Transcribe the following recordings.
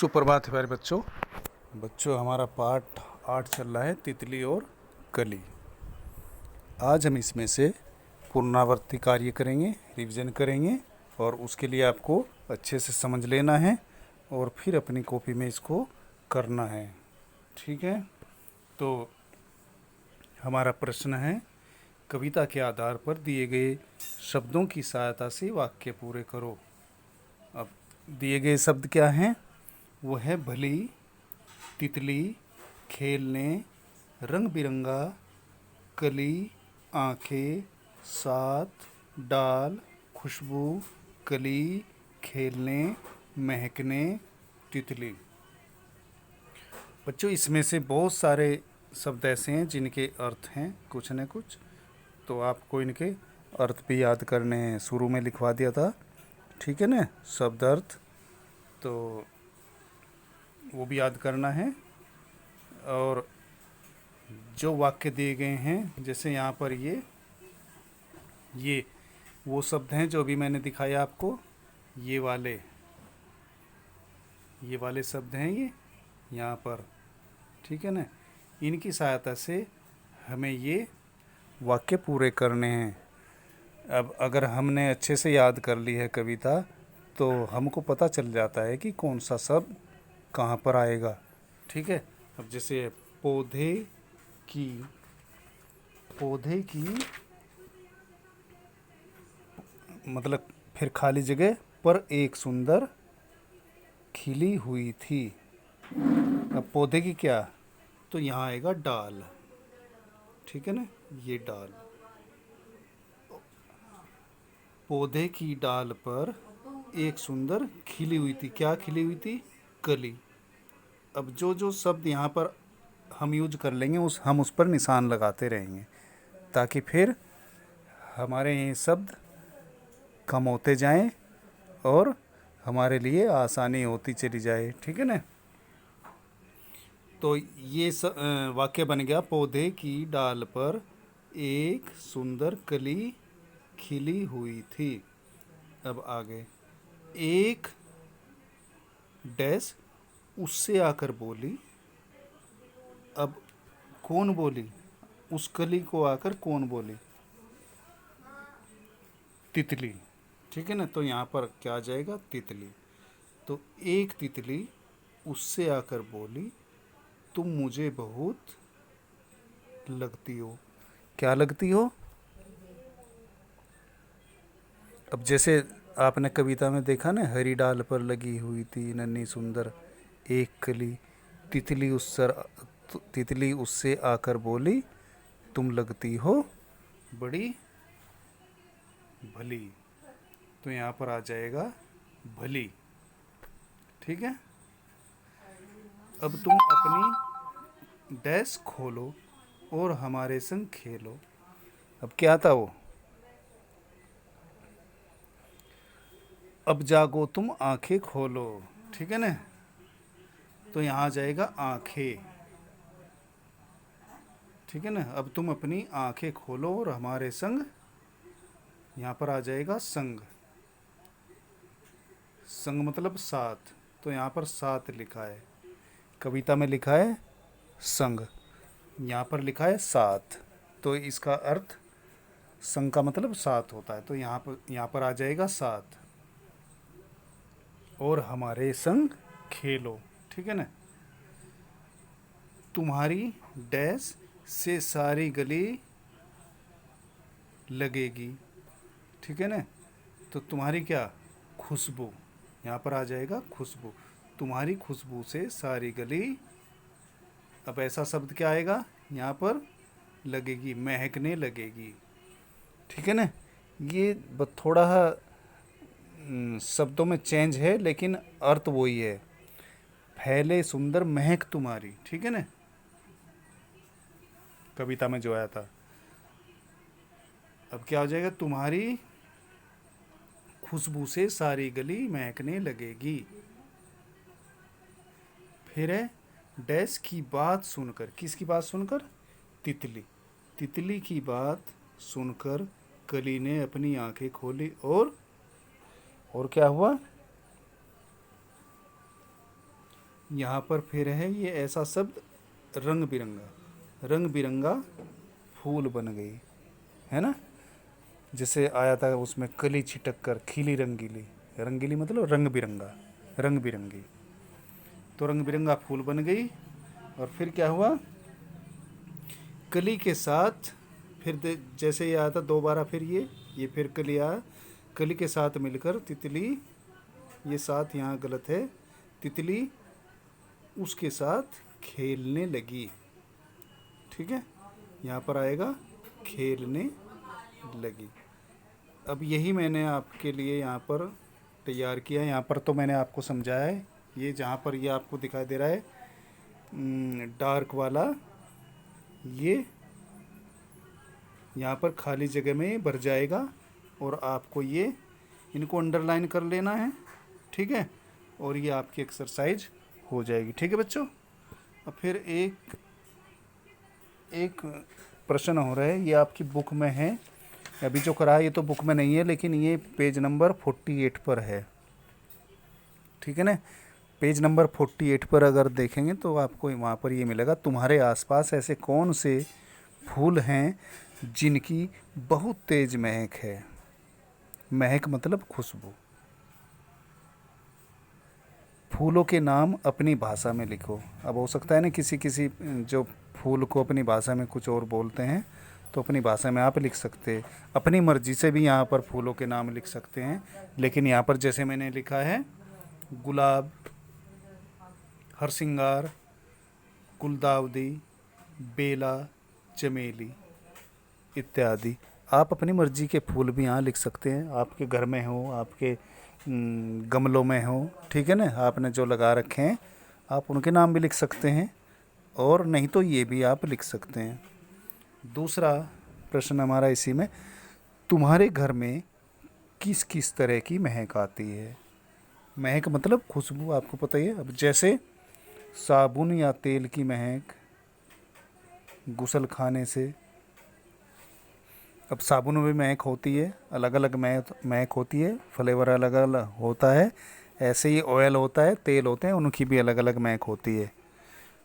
सुप्रभात है प्यारे बच्चों। हमारा पाठ 8 चल रहा है, तितली और कली। आज हम इसमें से पुनरावृत्ति कार्य करेंगे, रिवीजन करेंगे और उसके लिए आपको अच्छे से समझ लेना है और फिर अपनी कॉपी में इसको करना है। ठीक है, तो हमारा प्रश्न है, कविता के आधार पर दिए गए शब्दों की सहायता से वाक्य पूरे करो। अब दिए गए शब्द क्या हैं? वो है भली, तितली, खेलने, रंग बिरंगा, कली, आँखें, साथ, डाल, खुशबू, कली, खेलने, महकने, तितली। बच्चों, इसमें से बहुत सारे शब्द ऐसे हैं जिनके अर्थ हैं कुछ न कुछ, तो आपको इनके अर्थ भी याद करने हैं। शुरू में लिखवा दिया था, ठीक है ना, शब्द अर्थ, तो वो भी याद करना है। और जो वाक्य दिए गए हैं, जैसे यहाँ पर ये वो शब्द हैं जो अभी मैंने दिखाया आपको, ये वाले शब्द हैं ये यहाँ पर, ठीक है ना। इनकी सहायता से हमें ये वाक्य पूरे करने हैं। अब अगर हमने अच्छे से याद कर ली है कविता, तो हमको पता चल जाता है कि कौन सा शब्द कहाँ पर आएगा। ठीक है, अब जैसे पौधे की मतलब फिर खाली जगह पर एक सुंदर खिली हुई थी। अब पौधे की क्या, तो यहाँ आएगा डाल, ठीक है ना, ये डाल। पौधे की डाल पर एक सुंदर खिली हुई थी, क्या खिली हुई थी? कली। अब जो शब्द यहाँ पर हम यूज कर लेंगे, हम उस पर निशान लगाते रहेंगे, ताकि फिर हमारे ये शब्द कम होते जाएं और हमारे लिए आसानी होती चली जाए। ठीक है ना, तो ये वाक्य बन गया, पौधे की डाल पर एक सुंदर कली खिली हुई थी। अब आगे, एक डैश उससे आकर बोली। अब कौन बोली? उस कली को आकर कौन बोली? तितली, ठीक है ना, तो यहाँ पर क्या आ जाएगा? तितली। तो एक तितली उससे आकर बोली, तुम मुझे बहुत लगती हो। क्या लगती हो? अब जैसे आपने कविता में देखा ना, हरी डाल पर लगी हुई थी नन्ही सुंदर एक कली, तितली उससे आकर बोली, तुम लगती हो बड़ी भली। तो यहाँ पर आ जाएगा भली। ठीक है, अब तुम अपनी डैश खोलो और हमारे संग खेलो। अब क्या था वो? अब जागो तुम आंखें खोलो, ठीक है ना, तो यहाँ आ जाएगा आंखें, ठीक है ना। अब तुम अपनी आंखें खोलो और हमारे संग, यहाँ पर आ जाएगा संग। संग मतलब साथ, तो यहाँ पर साथ लिखा है, कविता में लिखा है संग, यहाँ पर लिखा है साथ, तो इसका अर्थ संग का मतलब साथ होता है, तो यहाँ पर आ जाएगा साथ। और हमारे संग खेलो, ठीक है ना। तुम्हारी डैश से सारी गली लगेगी, ठीक है ना, तो तुम्हारी क्या? खुशबू, यहाँ पर आ जाएगा खुशबू। तुम्हारी खुशबू से सारी गली, अब ऐसा शब्द क्या आएगा यहाँ पर? लगेगी, महकने लगेगी, ठीक है ना। ये थोड़ा शब्दों में चेंज है, लेकिन अर्थ वही है, फैले सुंदर महक तुम्हारी, ठीक है ना, कविता में जो आया था। अब क्या हो जाएगा? तुम्हारी खुशबू से सारी गली महकने लगेगी। फिर है, डैश की बात सुनकर, किसकी बात सुनकर? तितली की बात सुनकर कली ने अपनी आंखें खोली और क्या हुआ? यहाँ पर फिर है ये ऐसा शब्द रंग बिरंगा, रंग बिरंगा फूल बन गई, है ना। जैसे आया था उसमें कली छिटक कर खिली रंगीली, रंगीली मतलब रंग बिरंगा, रंग बिरंगी। तो रंग बिरंगा फूल बन गई। और फिर क्या हुआ, कली के साथ फिर जैसे ये आया था दोबारा, फिर ये फिर कली आया, कली के साथ मिलकर तितली, ये साथ यहाँ गलत है, तितली उसके साथ खेलने लगी। ठीक है, यहाँ पर आएगा खेलने लगी। अब यही मैंने आपके लिए यहाँ पर तैयार किया है। यहाँ पर तो मैंने आपको समझाया है, ये जहाँ पर ये आपको दिखाई दे रहा है डार्क वाला, ये यहाँ पर खाली जगह में भर जाएगा और आपको ये इनको अंडरलाइन कर लेना है। ठीक है, और ये आपकी एक्सरसाइज हो जाएगी। ठीक है बच्चों। अब फिर एक प्रश्न हो रहा है, ये आपकी बुक में है, अभी जो करा है ये तो बुक में नहीं है, लेकिन ये पेज नंबर 48 पर है। ठीक है ना, पेज नंबर 48 पर अगर देखेंगे तो आपको वहाँ पर ये मिलेगा, तुम्हारे आसपास ऐसे कौन से फूल हैं जिनकी बहुत तेज महक है। महक मतलब खुशबू। फूलों के नाम अपनी भाषा में लिखो। अब हो सकता है ना किसी किसी जो फूल को अपनी भाषा में कुछ और बोलते हैं, तो अपनी भाषा में आप लिख सकते हैं। अपनी मर्जी से भी यहाँ पर फूलों के नाम लिख सकते हैं, लेकिन यहाँ पर जैसे मैंने लिखा है गुलाब, हरसिंगार, गुलदाउदी, बेला, चमेली इत्यादि। आप अपनी मर्जी के फूल भी यहाँ लिख सकते हैं, आपके घर में हो, आपके गमलों में हो। ठीक है ना, आपने जो लगा रखे हैं आप उनके नाम भी लिख सकते हैं, और नहीं तो ये भी आप लिख सकते हैं। दूसरा प्रश्न हमारा इसी में, तुम्हारे घर में किस किस तरह की महक आती है। महक मतलब खुशबू, आपको पता ही है। अब जैसे साबुन या तेल की महक, गुसल खाने से। अब साबुन में भी महक होती है, अलग अलग महक होती है, फ्लेवर अलग अलग होता है। ऐसे ही ऑयल होता है, तेल होते हैं, उनकी भी अलग अलग महक होती है।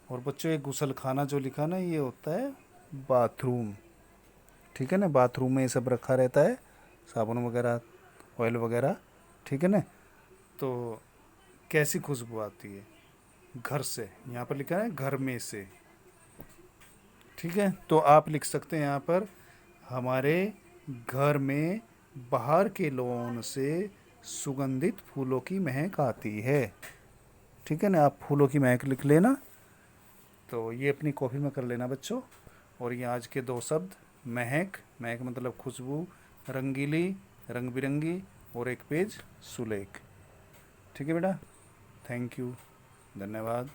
और बच्चों, ये गुसल खाना जो लिखा ना, ये होता है बाथरूम। ठीक है ना, बाथरूम में ये सब रखा रहता है, साबुन वगैरह, ऑयल वगैरह। ठीक है ना, तो कैसी खुशबू आती है, घर से। यहाँ पर लिखा है घर में से। ठीक है, तो आप लिख सकते हैं यहाँ पर, हमारे घर में बाहर के लॉन से सुगंधित फूलों की महक आती है। ठीक है ना, आप फूलों की महक लिख लेना। तो ये अपनी कॉपी में कर लेना बच्चों। और ये आज के 2 शब्द, महक, महक मतलब खुशबू, रंगीली, रंग बिरंगी, और एक पेज सुलेख। ठीक है बेटा, थैंक यू, धन्यवाद।